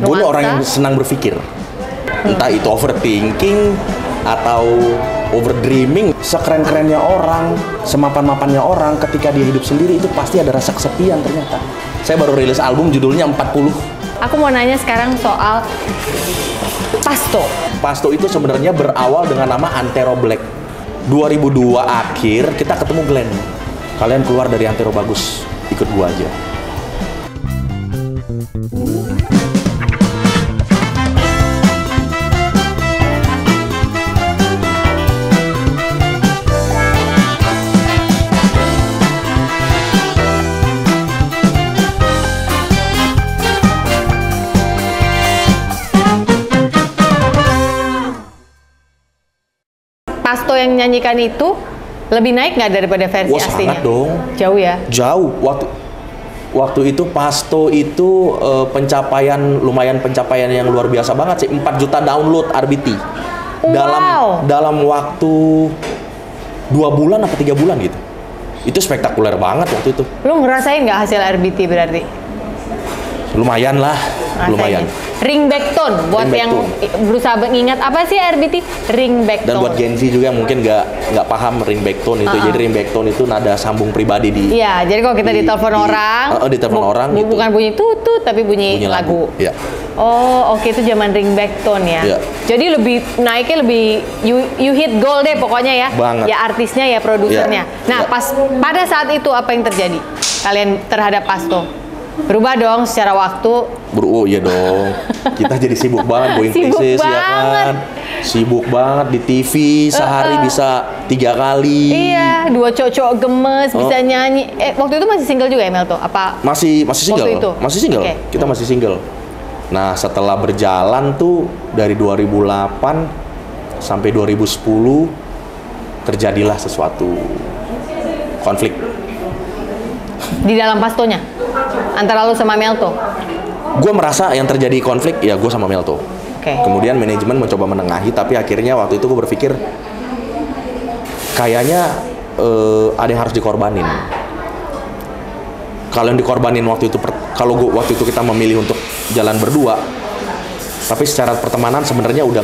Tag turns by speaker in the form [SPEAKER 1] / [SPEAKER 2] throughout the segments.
[SPEAKER 1] Gue orang yang senang berpikir. Entah itu overthinking atau overdreaming. Sekeren-kerennya orang, semapan-mapannya orang, ketika dia hidup sendiri itu pasti ada rasa kesepian ternyata. Saya baru rilis album judulnya 40.
[SPEAKER 2] Aku mau nanya sekarang soal Pasto.
[SPEAKER 1] Pasto itu sebenarnya berawal dengan nama Antero Black. 2002 akhir kita ketemu Glenn. Kalian keluar dari Antero bagus, ikut gua aja.
[SPEAKER 2] Pasto yang nyanyikan itu lebih naik nggak daripada versi aslinya?
[SPEAKER 1] Sangat dong.
[SPEAKER 2] Jauh ya?
[SPEAKER 1] Jauh. Waktu itu Pasto itu lumayan pencapaian yang luar biasa banget sih. 4 juta download RBT. Dalam waktu 2 bulan atau 3 bulan gitu. Itu spektakuler banget waktu itu.
[SPEAKER 2] Lu ngerasain nggak hasil RBT berarti?
[SPEAKER 1] Lumayan lah, lumayan.
[SPEAKER 2] Ringback tone buat yang berusaha mengingat apa sih RBT? Ringback tone.
[SPEAKER 1] Dan buat Gen Z juga mungkin nggak paham ringback tone itu. Jadi ringback tone itu nada sambung pribadi di.
[SPEAKER 2] Iya, jadi kalau kita ditelepon orang,
[SPEAKER 1] gitu.
[SPEAKER 2] Bukan bunyi tutut tapi bunyi lagu.
[SPEAKER 1] Iya.
[SPEAKER 2] Oh, oke, itu zaman ringback tone ya.
[SPEAKER 1] Iya.
[SPEAKER 2] Jadi naiknya lebih you hit goal deh pokoknya ya.
[SPEAKER 1] Banget.
[SPEAKER 2] Ya artisnya ya produsernya.
[SPEAKER 1] Iya.
[SPEAKER 2] Nah, pada saat itu apa yang terjadi kalian terhadap Pasto? Berubah dong secara waktu.
[SPEAKER 1] Oh iya dong. Kita jadi sibuk banget going places ya kan. Sibuk banget di TV sehari bisa 3 kali.
[SPEAKER 2] Iya, 2 cowok gemes bisa nyanyi. Waktu itu masih single juga ya Melto? Apa?
[SPEAKER 1] Masih single.
[SPEAKER 2] Waktu itu?
[SPEAKER 1] Masih single. Okay. Kita masih single. Nah, setelah berjalan tuh dari 2008 sampai 2010 terjadilah sesuatu konflik.
[SPEAKER 2] Di dalam Pastonya? Antara lu sama Melto?
[SPEAKER 1] Gue merasa yang terjadi konflik ya gue sama Melto.
[SPEAKER 2] Okay.
[SPEAKER 1] Kemudian manajemen mencoba menengahi, tapi akhirnya waktu itu gue berpikir kayaknya ada yang harus dikorbanin. Kalau yang dikorbanin waktu itu, waktu itu kita memilih untuk jalan berdua, tapi secara pertemanan sebenarnya udah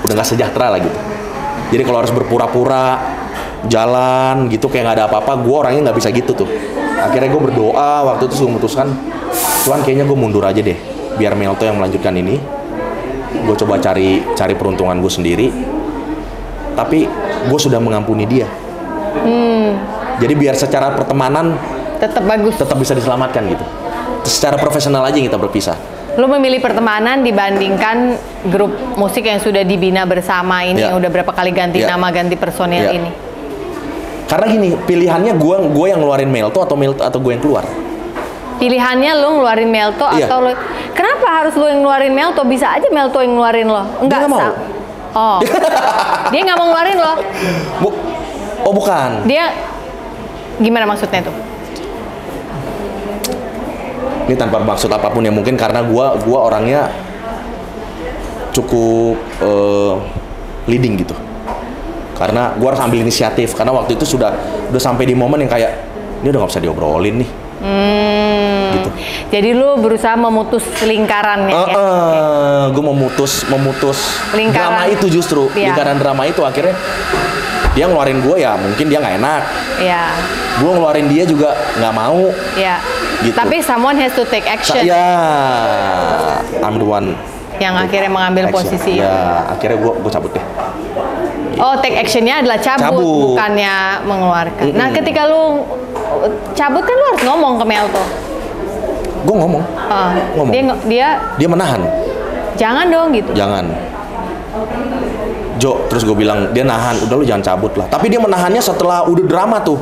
[SPEAKER 1] nggak sejahtera lah gitu. Jadi kalau harus berpura-pura jalan gitu kayak nggak ada apa-apa, gue orangnya nggak bisa gitu tuh. Akhirnya gue berdoa waktu itu memutuskan, Tuhan kayaknya gue mundur aja deh, biar Melto yang melanjutkan ini. Gue coba cari peruntungan gue sendiri, tapi gue sudah mengampuni dia. Jadi biar secara pertemanan
[SPEAKER 2] tetap bagus,
[SPEAKER 1] tetap bisa diselamatkan gitu. Secara profesional aja yang kita berpisah.
[SPEAKER 2] Lo memilih pertemanan dibandingkan grup musik yang sudah dibina bersama ini, yang udah berapa kali ganti nama, ganti personil ini. Karena
[SPEAKER 1] gini, pilihannya gue yang ngeluarin Melto atau gue yang keluar.
[SPEAKER 2] Pilihannya lo ngeluarin Melto atau lo? Kenapa harus lo yang ngeluarin Melto? Bisa aja Melto yang ngeluarin lo. Enggak,
[SPEAKER 1] dia mau.
[SPEAKER 2] Oh, dia nggak mau ngeluarin lo?
[SPEAKER 1] Oh bukan.
[SPEAKER 2] Dia gimana maksudnya tuh?
[SPEAKER 1] Ini tanpa maksud apapun ya, mungkin karena gue orangnya cukup leading gitu. Karena gue harus ambil inisiatif, karena waktu itu udah sampai di momen yang kayak ini udah nggak bisa diobrolin nih. Gitu.
[SPEAKER 2] Jadi lu berusaha memutus lingkarannya ya?
[SPEAKER 1] Gue memutus
[SPEAKER 2] lingkaran
[SPEAKER 1] drama itu justru. Lingkaran drama itu akhirnya dia ngeluarin gue ya mungkin dia nggak enak.
[SPEAKER 2] Iya.
[SPEAKER 1] Gue ngeluarin dia juga nggak mau.
[SPEAKER 2] Iya.
[SPEAKER 1] Gitu.
[SPEAKER 2] Tapi someone has to take action.
[SPEAKER 1] I'm the one
[SPEAKER 2] yang akhirnya mengambil posisi.
[SPEAKER 1] Ya, akhirnya gue cabut deh.
[SPEAKER 2] Oh, take actionnya adalah cabut, bukannya mengeluarkan. Nah, ketika lu cabut kan lu harus ngomong ke Melto.
[SPEAKER 1] Gue ngomong. Dia menahan.
[SPEAKER 2] Jangan dong gitu.
[SPEAKER 1] Jangan. Jo, terus gue bilang dia nahan, udah lu jangan cabut lah. Tapi dia menahannya setelah udah drama tuh.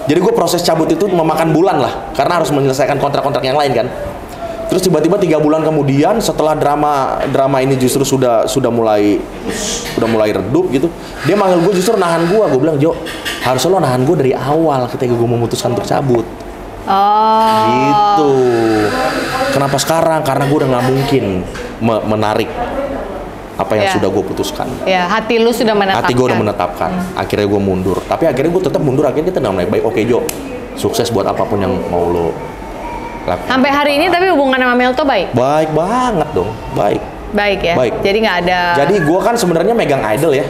[SPEAKER 1] Jadi gue proses cabut itu memakan bulan lah, karena harus menyelesaikan kontrak-kontrak yang lain kan. Terus tiba-tiba 3 bulan kemudian setelah drama ini justru sudah mulai redup gitu, dia manggil gue justru nahan gue. Gue bilang, Jo, harusnya lo nahan gue dari awal ketika gue memutuskan untuk cabut.
[SPEAKER 2] Oh.
[SPEAKER 1] Gitu. Kenapa sekarang? Karena gue udah nggak mungkin menarik apa yang sudah gue putuskan.
[SPEAKER 2] Ya, hati lu sudah menetapkan.
[SPEAKER 1] Hati gue udah menetapkan. Akhirnya gue mundur. Tapi akhirnya gue tetap mundur. Akhirnya kita nggak naik baik. Oke Jo, sukses buat apapun yang mau lo
[SPEAKER 2] Sampai hari ini tapi hubungan sama Melto baik?
[SPEAKER 1] Baik banget dong, baik.
[SPEAKER 2] Baik ya?
[SPEAKER 1] Baik.
[SPEAKER 2] Jadi nggak ada...
[SPEAKER 1] Jadi gue kan sebenarnya megang idol ya.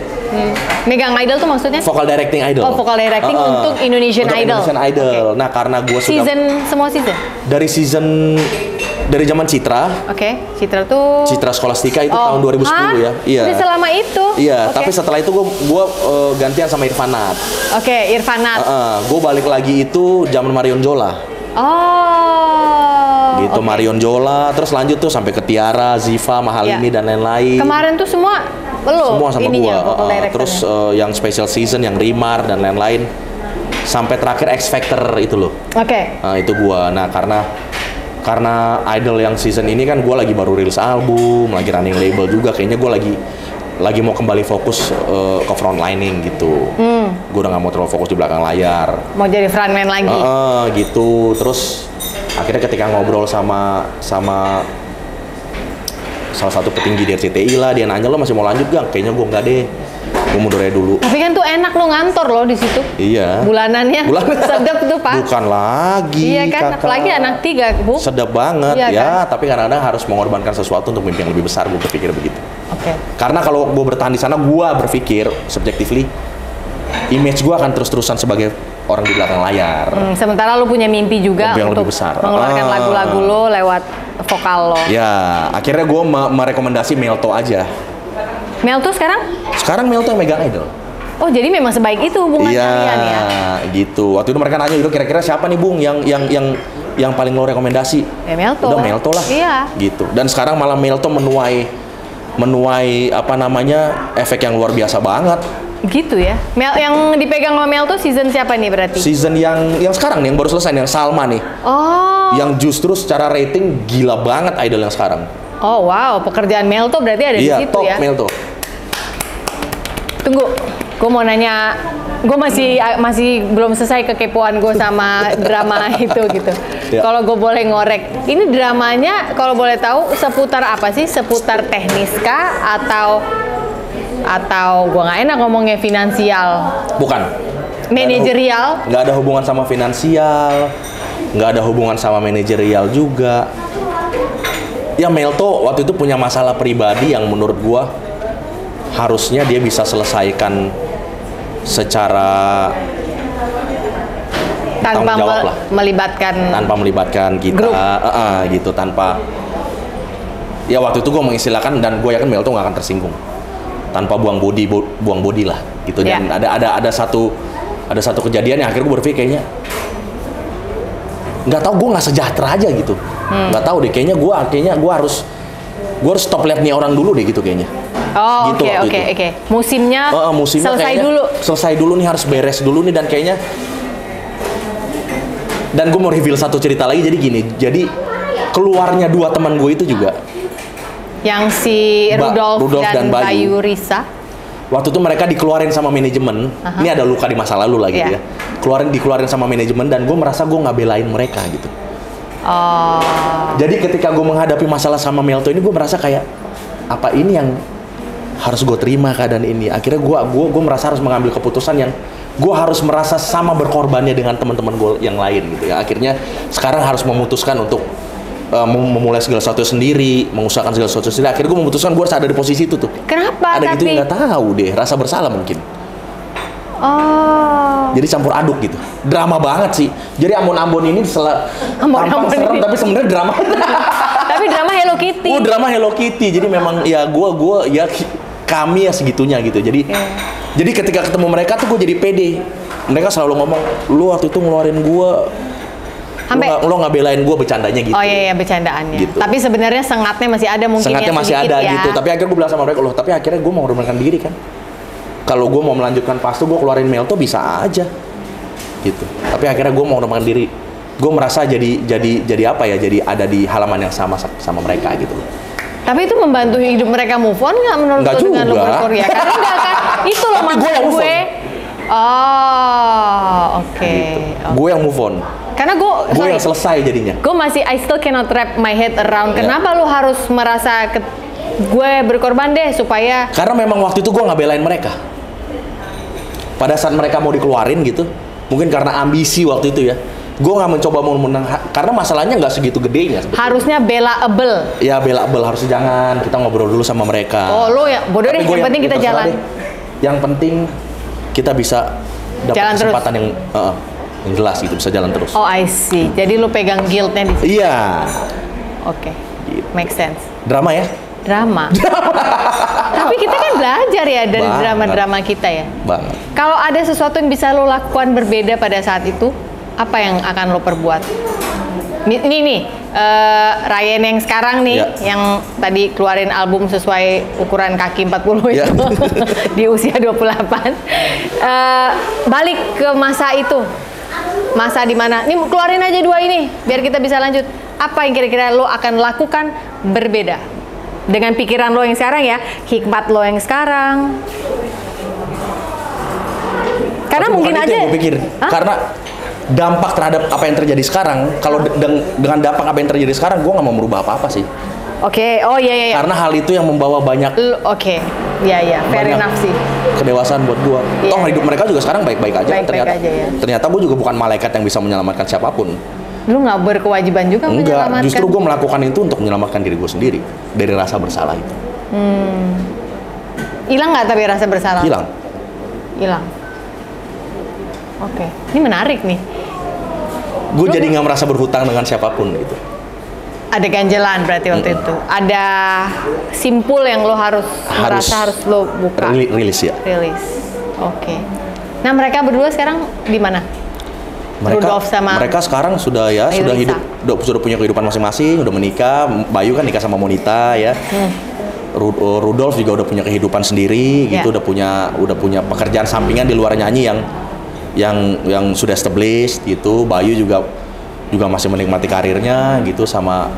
[SPEAKER 2] Megang idol tuh maksudnya?
[SPEAKER 1] Vocal directing idol.
[SPEAKER 2] Oh, vocal directing untuk Indonesian Idol.
[SPEAKER 1] Indonesian Idol. Okay. Nah, karena gue sudah...
[SPEAKER 2] Semua season?
[SPEAKER 1] Dari zaman Citra.
[SPEAKER 2] Citra tuh...
[SPEAKER 1] Citra Scholastica itu tahun 2010 ya. Iya.
[SPEAKER 2] Udah selama itu?
[SPEAKER 1] Iya, tapi setelah itu gue gantian sama Irfanat.
[SPEAKER 2] Irfanat.
[SPEAKER 1] Gue balik lagi itu zaman Marion Jola. Gitu, Marion Jola, terus lanjut tuh sampai ke Tiara, Ziva, Mahalini dan lain-lain.
[SPEAKER 2] Kemarin tuh semua
[SPEAKER 1] semua sama gua. Terus yang special season, yang Rimar dan lain-lain. Sampai terakhir X Factor itu loh. Nah, itu gua. Nah, karena idol yang season ini kan gua lagi baru rilis album, lagi running label juga, kayaknya gua lagi mau kembali fokus ke frontlining gitu. Gue udah gak mau terlalu fokus di belakang layar.
[SPEAKER 2] Mau jadi frontman lagi?
[SPEAKER 1] Gitu. Terus akhirnya ketika ngobrol sama salah satu petinggi di RCTI lah, dia nanya, lo masih mau lanjut gak? Kayaknya gue enggak deh. Gue mundur aja dulu.
[SPEAKER 2] Tapi kan tuh enak lo ngantor lo di situ.
[SPEAKER 1] Iya.
[SPEAKER 2] Bulanannya sedap tuh Pak.
[SPEAKER 1] Bukan lagi.
[SPEAKER 2] Iya kan, apalagi anak 3 Bu.
[SPEAKER 1] Sedap banget iya, ya. Kan? Tapi kadang-kadang harus mengorbankan sesuatu untuk mimpi yang lebih besar. Gue berpikir begitu. Karena kalau gue bertahan di sana, gue berpikir subjectively, image gue akan terus-terusan sebagai orang di belakang layar.
[SPEAKER 2] Sementara lo punya mimpi juga
[SPEAKER 1] yang
[SPEAKER 2] untuk
[SPEAKER 1] lebih besar.
[SPEAKER 2] Mengeluarkan lagu-lagu lo lewat vokal lo.
[SPEAKER 1] Ya, akhirnya gue merekomendasi Melto aja. Melto
[SPEAKER 2] sekarang?
[SPEAKER 1] Sekarang Melto yang megang idol.
[SPEAKER 2] Oh, jadi memang sebaik itu hubungan kalian ya?
[SPEAKER 1] Gitu. Waktu itu mereka nanya, itu kira-kira siapa nih Bung yang paling lo rekomendasi?
[SPEAKER 2] Ya Melto.
[SPEAKER 1] Udah Melto lah.
[SPEAKER 2] Iya.
[SPEAKER 1] Gitu. Dan sekarang malah Melto menuai efek yang luar biasa banget.
[SPEAKER 2] Gitu ya. Yang dipegang sama Melto season siapa nih berarti?
[SPEAKER 1] Season yang sekarang nih, yang baru selesai, yang Salma nih. Yang justru secara rating gila banget idol yang sekarang.
[SPEAKER 2] Oh wow, pekerjaan Melto berarti ada di situ
[SPEAKER 1] top
[SPEAKER 2] ya?
[SPEAKER 1] Melto.
[SPEAKER 2] Tunggu, gue mau nanya, gue masih belum selesai kekepoan gue sama drama itu gitu. Kalau gue boleh ngorek, ini dramanya kalau boleh tahu seputar apa sih? Seputar teknis kah atau gue nggak enak ngomongnya finansial?
[SPEAKER 1] Bukan.
[SPEAKER 2] Manajerial?
[SPEAKER 1] Nggak ada hubungan sama finansial, nggak ada hubungan sama manajerial juga. Ya Melto waktu itu punya masalah pribadi yang menurut gue harusnya dia bisa selesaikan secara
[SPEAKER 2] tanpa melibatkan kita, gitu, tanpa ya waktu itu gue mengistilahkan, dan gue yakin Melto nggak akan tersinggung, tanpa buang body lah gitu. Dan ada satu kejadian yang akhirnya gue berpikir kayaknya nggak tahu, gue nggak sejahtera aja gitu. Nggak tahu deh, kayaknya gue harus stop lihat nih orang dulu deh gitu kayaknya. Oh, gitu, oke. Musimnya
[SPEAKER 1] selesai dulu nih, harus beres dulu nih, dan kayaknya, dan gue mau reveal satu cerita lagi. Jadi gini, jadi keluarnya 2 teman gue itu juga,
[SPEAKER 2] yang si Rudolf dan Bayu Risa.
[SPEAKER 1] Waktu itu mereka dikeluarin sama manajemen. Ini ada luka di masa lalu lagi ya. Dikeluarin sama manajemen, dan gue merasa gue nggak belain mereka gitu. Jadi ketika gue menghadapi masalah sama Melto ini, gue merasa kayak, apa ini yang harus gue terima keadaan ini? Akhirnya gue merasa harus mengambil keputusan yang gue harus merasa sama berkorbannya dengan teman-teman gue yang lain gitu ya. Akhirnya sekarang harus memutuskan untuk memulai segala sesuatu sendiri, mengusahakan segala sesuatu sendiri. Akhirnya gue memutuskan gue harus ada di posisi itu tuh.
[SPEAKER 2] Kenapa?
[SPEAKER 1] Ada gitu yang nggak tahu deh, rasa bersalah mungkin. Jadi campur aduk gitu, drama banget sih. Jadi Ambon ini tampak serem, tapi sebenarnya drama.
[SPEAKER 2] Tapi drama Hello Kitty.
[SPEAKER 1] Drama Hello Kitty. Jadi memang ya kami ya segitunya gitu. Jadi ketika ketemu mereka tuh gue jadi pede. Mereka selalu ngomong, lu waktu itu ngeluarin gue, lo nggak belain gue, bercandanya gitu.
[SPEAKER 2] Oh iya, bercandaannya. Gitu. Tapi sebenarnya sengatnya masih ada mungkin.
[SPEAKER 1] Sengatnya masih ada ya. Gitu. Tapi akhirnya gue bilang sama mereka, loh, tapi akhirnya gue mau mengorbankan diri kan. Kalau gue mau melanjutkan pas tuh gue keluarin Melto bisa aja gitu. Tapi akhirnya gue mau mengorbankan diri. Gue merasa jadi apa ya? Jadi ada di halaman yang sama mereka gitu.
[SPEAKER 2] Tapi itu membantu hidup mereka move on nggak menurut lo dengan lo berkorea? Karena enggak kan? Itu loh maksud gue. Oke.
[SPEAKER 1] Gue yang move on.
[SPEAKER 2] Karena gue
[SPEAKER 1] yang selesai jadinya.
[SPEAKER 2] Gue masih I still cannot wrap my head around. Kenapa lo harus merasa gue berkorban deh supaya?
[SPEAKER 1] Karena memang waktu itu gue nggak belain mereka. Pada saat mereka mau dikeluarin gitu, mungkin karena ambisi waktu itu ya, Gue nggak mencoba mau menang karena masalahnya nggak segitu gedenya sebetulnya.
[SPEAKER 2] Harusnya belaable.
[SPEAKER 1] Ya belaable, harusnya jangan. Kita ngobrol dulu sama mereka.
[SPEAKER 2] Oh lo ya bodoh deh, yang penting kita jalan.
[SPEAKER 1] Yang penting kita bisa dapat
[SPEAKER 2] jalan
[SPEAKER 1] kesempatan terus. Yang jelas gitu, bisa jalan terus.
[SPEAKER 2] Oh I see. Jadi lo pegang guilt-nya di sini.
[SPEAKER 1] Iya.
[SPEAKER 2] Oke.
[SPEAKER 1] Gitu.
[SPEAKER 2] Make sense.
[SPEAKER 1] Drama ya?
[SPEAKER 2] Drama. Tapi kita kan belajar ya dari drama-drama kita ya.
[SPEAKER 1] Banget.
[SPEAKER 2] Kalau ada sesuatu yang bisa lo lakukan berbeda pada saat itu, apa yang akan lo perbuat? Nih, Ryan yang sekarang nih, yang tadi keluarin album sesuai ukuran kaki 40 itu, di usia 28. Balik ke masa itu. Masa di mana? Nih keluarin aja 2 ini, biar kita bisa lanjut. Apa yang kira-kira lo akan lakukan berbeda? Dengan pikiran lo yang sekarang ya, hikmat lo yang sekarang. Karena
[SPEAKER 1] tapi
[SPEAKER 2] mungkin aja.
[SPEAKER 1] Gue pikir, karena dampak terhadap apa yang terjadi sekarang, kalau dengan dampak apa yang terjadi sekarang, gue nggak mau merubah apa-apa sih.
[SPEAKER 2] Oke, oh iya.
[SPEAKER 1] Karena hal itu yang membawa banyak.
[SPEAKER 2] Oke, iya, fair enough sih.
[SPEAKER 1] Kedewasaan buat gue. Toh hidup mereka juga sekarang baik-baik aja.
[SPEAKER 2] Baik-baik aja ya.
[SPEAKER 1] Ternyata gue juga bukan malaikat yang bisa menyelamatkan siapapun.
[SPEAKER 2] Lu nggak berkewajiban juga menyelamatkan?
[SPEAKER 1] Enggak, justru gue melakukan itu untuk menyelamatkan diri gue sendiri dari rasa bersalah itu.
[SPEAKER 2] Hilang nggak tapi rasa bersalah? Hilang. Oke, ini menarik nih.
[SPEAKER 1] Gue jadi nggak merasa berhutang dengan siapapun gitu.
[SPEAKER 2] Ada ganjelan berarti waktu itu. Ada simpul yang lo harus merasa harus lo buka.
[SPEAKER 1] Rilis ya.
[SPEAKER 2] Rilis. Oke. Nah mereka berdua sekarang di mana?
[SPEAKER 1] Mereka sekarang sudah hidup, sudah punya kehidupan masing-masing, udah menikah. Bayu kan nikah sama Monita ya. Rudolf juga udah punya kehidupan sendiri gitu, udah punya pekerjaan sampingan di luar nyanyi yang sudah established gitu. Bayu juga masih menikmati karirnya gitu sama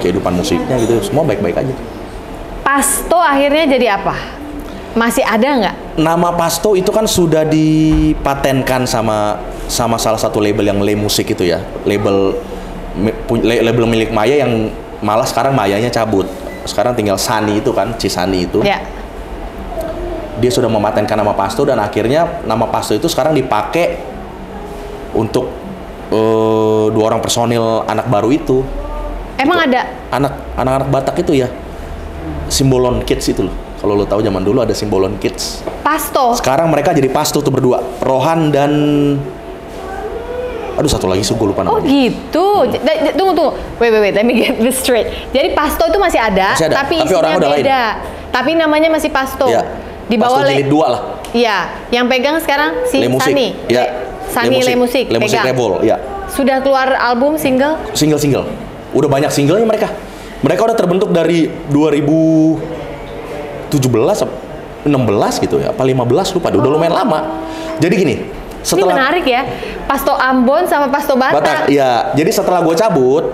[SPEAKER 1] kehidupan musiknya gitu. Semua baik-baik aja.
[SPEAKER 2] Pasto akhirnya jadi apa? Masih ada nggak?
[SPEAKER 1] Nama Pasto itu kan sudah dipatenkan sama salah satu label yang Le Musik itu ya. Label milik Maya yang malah sekarang Mayanya cabut. Sekarang tinggal Sani itu kan, Cisani itu.
[SPEAKER 2] Ya.
[SPEAKER 1] Dia sudah mematenkan nama Pasto dan akhirnya nama Pasto itu sekarang dipakai untuk 2 orang personil anak baru itu.
[SPEAKER 2] Emang
[SPEAKER 1] itu,
[SPEAKER 2] ada?
[SPEAKER 1] Anak-anak Batak itu ya. Simbolon Kids itu loh. Kalau lo tahu zaman dulu ada Simbolon Kids.
[SPEAKER 2] Pasto.
[SPEAKER 1] Sekarang mereka jadi Pasto tuh berdua. Rohan dan aduh satu lagi gue lupa namanya.
[SPEAKER 2] Oh gitu. Tunggu. Wait. Let me get this straight. Jadi Pasto itu masih ada. tapi isinya beda. Lain. Tapi namanya masih Pasto.
[SPEAKER 1] Ya.
[SPEAKER 2] Di bawah
[SPEAKER 1] Pasto jilid 2 lah.
[SPEAKER 2] Iya. Yang pegang sekarang si Sani.
[SPEAKER 1] Ya.
[SPEAKER 2] Sani Le Musik.
[SPEAKER 1] Le Musik Rebel. Ya.
[SPEAKER 2] Sudah keluar album single?
[SPEAKER 1] Single. Udah banyak singlenya mereka. Mereka udah terbentuk dari 2017, 16 gitu ya, apa 15 lupa, udah lumayan lama. Jadi gini,
[SPEAKER 2] setelah ini menarik ya, Pasto Ambon sama Pasto Batak.
[SPEAKER 1] Ya, jadi setelah gue cabut,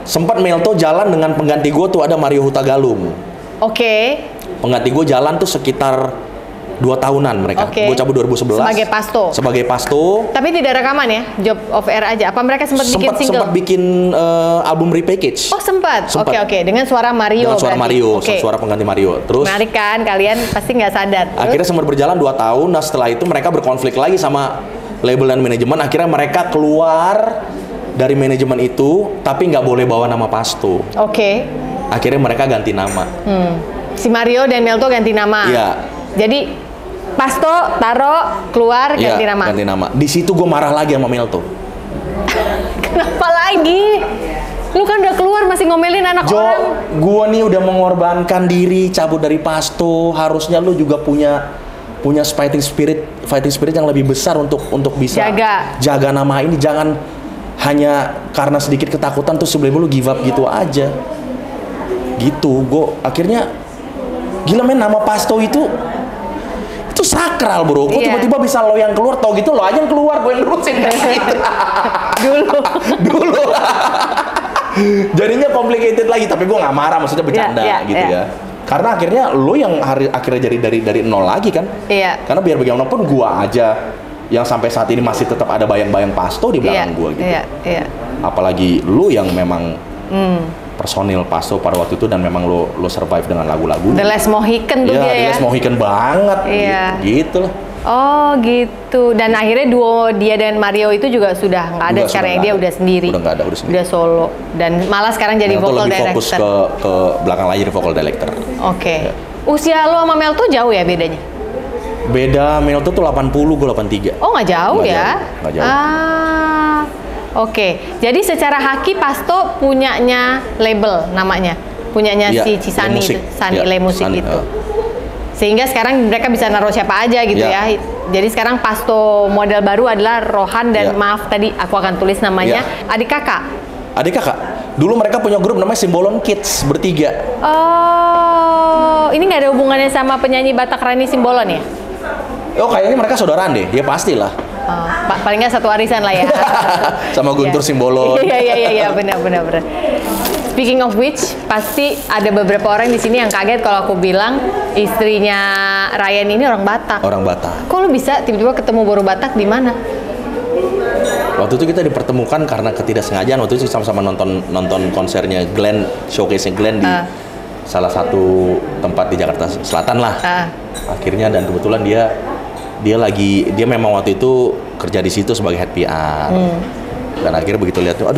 [SPEAKER 1] sempat Melto jalan dengan pengganti gue tuh ada Mario Hutagalung.
[SPEAKER 2] Oke.
[SPEAKER 1] Pengganti gue jalan tuh sekitar 2 tahunan mereka. Gue cabut 2011. Sebagai Pasto.
[SPEAKER 2] Tapi tidak rekaman ya, job of air aja. Apa mereka sempat bikin single?
[SPEAKER 1] Sempat bikin album repackage.
[SPEAKER 2] Oh sempat. Oke. Dengan suara Mario.
[SPEAKER 1] Dengan suara Mario, suara pengganti Mario. Terus.
[SPEAKER 2] Menarik kan, kalian pasti nggak sadar.
[SPEAKER 1] Akhirnya sempat berjalan 2 tahun. Nah setelah itu mereka berkonflik lagi sama label dan manajemen. Akhirnya mereka keluar dari manajemen itu, tapi nggak boleh bawa nama Pasto.
[SPEAKER 2] Oke.
[SPEAKER 1] Akhirnya mereka ganti nama.
[SPEAKER 2] Si Mario dan Melto ganti nama.
[SPEAKER 1] Iya.
[SPEAKER 2] Jadi Pasto taruh keluar ganti nama.
[SPEAKER 1] Ganti nama. Di situ gue marah lagi sama Melto.
[SPEAKER 2] Kenapa lagi? Lu kan udah keluar masih ngomelin anak orang.
[SPEAKER 1] Gue nih udah mengorbankan diri cabut dari Pasto. Harusnya lu juga punya fighting spirit yang lebih besar untuk bisa jaga nama ini. Jangan hanya karena sedikit ketakutan tuh sebelum lu give up gitu aja. Gitu. Gue akhirnya gila men, nama Pasto itu sakral bro, gue tiba-tiba bisa lo yang keluar, tau gitu lo aja yang keluar, gue yang nerusin dulu jadinya complicated lagi, tapi gue nggak marah, maksudnya bercanda gitu ya, karena akhirnya lo yang akhirnya jadi dari nol lagi kan, karena biar bagaimanapun gue aja yang sampai saat ini masih tetap ada bayang-bayang Pasto di belakang gue gitu, apalagi lo yang memang personil Pasto pada waktu itu dan memang lo survive dengan lagu-lagunya.
[SPEAKER 2] The Last Mohican tuh dia ya.
[SPEAKER 1] The Last Mohican banget. Gitu lah.
[SPEAKER 2] Oh gitu. Dan akhirnya duo dia dan Mario itu juga sudah nggak ada
[SPEAKER 1] Enggak,
[SPEAKER 2] sekarang
[SPEAKER 1] sudah
[SPEAKER 2] dia
[SPEAKER 1] nggak
[SPEAKER 2] udah sendiri.
[SPEAKER 1] Udah nggak ada, udah sendiri.
[SPEAKER 2] Udah solo. Dan malah sekarang jadi
[SPEAKER 1] Melto
[SPEAKER 2] vocal
[SPEAKER 1] lebih
[SPEAKER 2] director.
[SPEAKER 1] fokus ke belakang layar vocal director.
[SPEAKER 2] Oke.
[SPEAKER 1] Ya.
[SPEAKER 2] Usia lo sama Melto jauh ya bedanya?
[SPEAKER 1] Beda Melto tuh 80, gue 83.
[SPEAKER 2] Oh nggak jauh
[SPEAKER 1] Nggak
[SPEAKER 2] ya?
[SPEAKER 1] jauh, nggak jauh.
[SPEAKER 2] Ah, oke. Jadi secara haki Pasto punyanya label namanya, punyanya
[SPEAKER 1] Iya,
[SPEAKER 2] si Cisani
[SPEAKER 1] Le Music.
[SPEAKER 2] itu, Sani
[SPEAKER 1] Iya,
[SPEAKER 2] Le Music
[SPEAKER 1] Sani,
[SPEAKER 2] itu. Sehingga sekarang mereka bisa naruh siapa aja gitu
[SPEAKER 1] Iya.
[SPEAKER 2] ya. Jadi sekarang Pasto model baru adalah Rohan dan
[SPEAKER 1] Iya.
[SPEAKER 2] maaf tadi aku akan tulis namanya
[SPEAKER 1] Iya.
[SPEAKER 2] adik kakak.
[SPEAKER 1] Adik kakak. Dulu mereka punya grup namanya Simbolon Kids bertiga.
[SPEAKER 2] Oh, ini nggak ada hubungannya sama penyanyi Batak Rani Simbolon ya?
[SPEAKER 1] Oh kayaknya mereka saudaraan deh. Ya pastilah.
[SPEAKER 2] Oh, paling nggak satu arisan lah ya.
[SPEAKER 1] Sama Guntur
[SPEAKER 2] Iya.
[SPEAKER 1] Simbolon.
[SPEAKER 2] Iya, benar. Speaking of which, pasti ada beberapa orang di sini yang kaget kalau aku bilang istrinya Ryan ini orang Batak.
[SPEAKER 1] Orang Batak.
[SPEAKER 2] Kok lu bisa tiba-tiba ketemu baru Batak di mana?
[SPEAKER 1] Waktu itu kita dipertemukan karena ketidaksengajaan. Waktu itu sama-sama nonton konsernya Glenn, showcase-nya Glenn di salah satu tempat di Jakarta Selatan lah. Akhirnya dan kebetulan dia memang waktu itu kerja di situ sebagai head PR. Dan akhirnya begitu lihat tuh,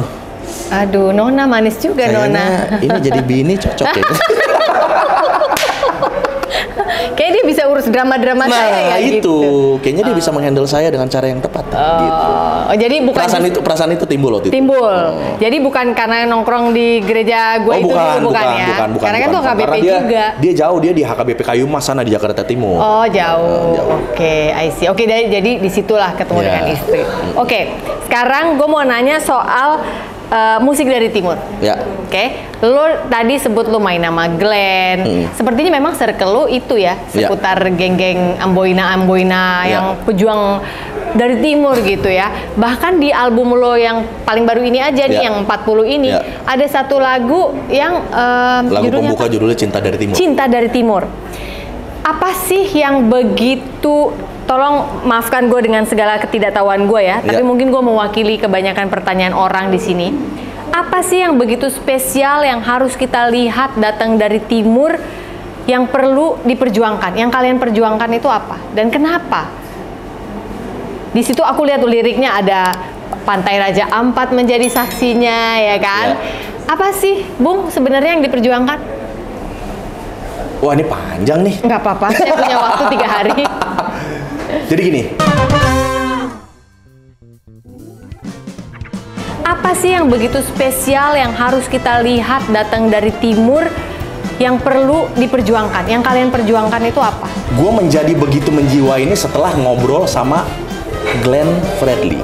[SPEAKER 2] aduh, Nona manis juga Nona.
[SPEAKER 1] ini jadi bini cocok ya.
[SPEAKER 2] Kayak dia bisa urus drama-drama saya ya
[SPEAKER 1] itu
[SPEAKER 2] gitu.
[SPEAKER 1] kayaknya dia bisa menghandle saya dengan cara yang tepat gitu.
[SPEAKER 2] Oh, jadi bukan
[SPEAKER 1] Perasaan itu timbul waktu itu.
[SPEAKER 2] timbul. Jadi bukan karena nongkrong di gereja gue itu dulu, bukan ya? Karena kan tuh HKBP juga.
[SPEAKER 1] Dia jauh, dia di HKBP Kayumas sana di Jakarta Timur.
[SPEAKER 2] Oh jauh.
[SPEAKER 1] Jauh.
[SPEAKER 2] Oke, I see. Oke, jadi disitulah ketemu dengan istri. Oke, sekarang gue mau nanya soal musik dari timur.
[SPEAKER 1] Ya.
[SPEAKER 2] Oke, lo tadi sebut lo main nama Glenn. Sepertinya memang circle lo itu ya, seputar geng-geng Amboina yang pejuang dari timur gitu ya. Bahkan di album lo yang paling baru ini aja nih, yang 40 ini, ada satu lagu yang
[SPEAKER 1] lagu
[SPEAKER 2] judulnya
[SPEAKER 1] pembuka judulnya Cinta dari Timur.
[SPEAKER 2] Cinta dari Timur. Apa sih yang begitu, tolong maafkan gue dengan segala ketidaktahuan gue ya, tapi mungkin gue mewakili kebanyakan pertanyaan orang di sini. Apa sih yang begitu spesial yang harus kita lihat datang dari timur yang perlu diperjuangkan? Yang kalian perjuangkan itu apa? Dan kenapa? Di situ aku lihat liriknya ada Pantai Raja Ampat menjadi saksinya, ya kan? Apa sih, Bung, sebenarnya yang diperjuangkan?
[SPEAKER 1] Wah, ini panjang nih.
[SPEAKER 2] Nggak apa-apa, saya punya waktu 3 hari.
[SPEAKER 1] Jadi gini.
[SPEAKER 2] Apa sih yang begitu spesial yang harus kita lihat datang dari timur yang perlu diperjuangkan? Yang kalian perjuangkan itu apa?
[SPEAKER 1] Gue menjadi begitu menjiwa ini setelah ngobrol sama Glenn Fredly.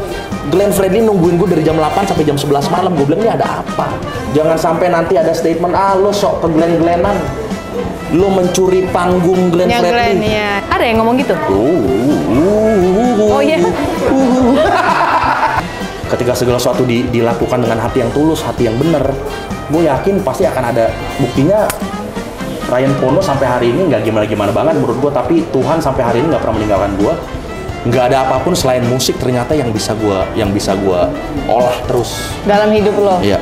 [SPEAKER 1] Glenn Fredly nungguin gue dari jam 8 sampai jam 11 malam. Gue bilang, ini ada apa? Jangan sampai nanti ada statement, lo sok ke Glenn-Glennan. Lo mencuri panggung Glenn Fredly.
[SPEAKER 2] Glenn, ya. Ada yang ngomong gitu? Oh iya.
[SPEAKER 1] Ketika segala sesuatu dilakukan dengan hati yang tulus, hati yang benar, gue yakin pasti akan ada buktinya. Ryan Pono sampai hari ini nggak gimana-gimana banget menurut gue, tapi Tuhan sampai hari ini nggak pernah meninggalkan gue. Nggak ada apapun selain musik ternyata yang bisa gue olah terus
[SPEAKER 2] dalam hidup lo.
[SPEAKER 1] Iya.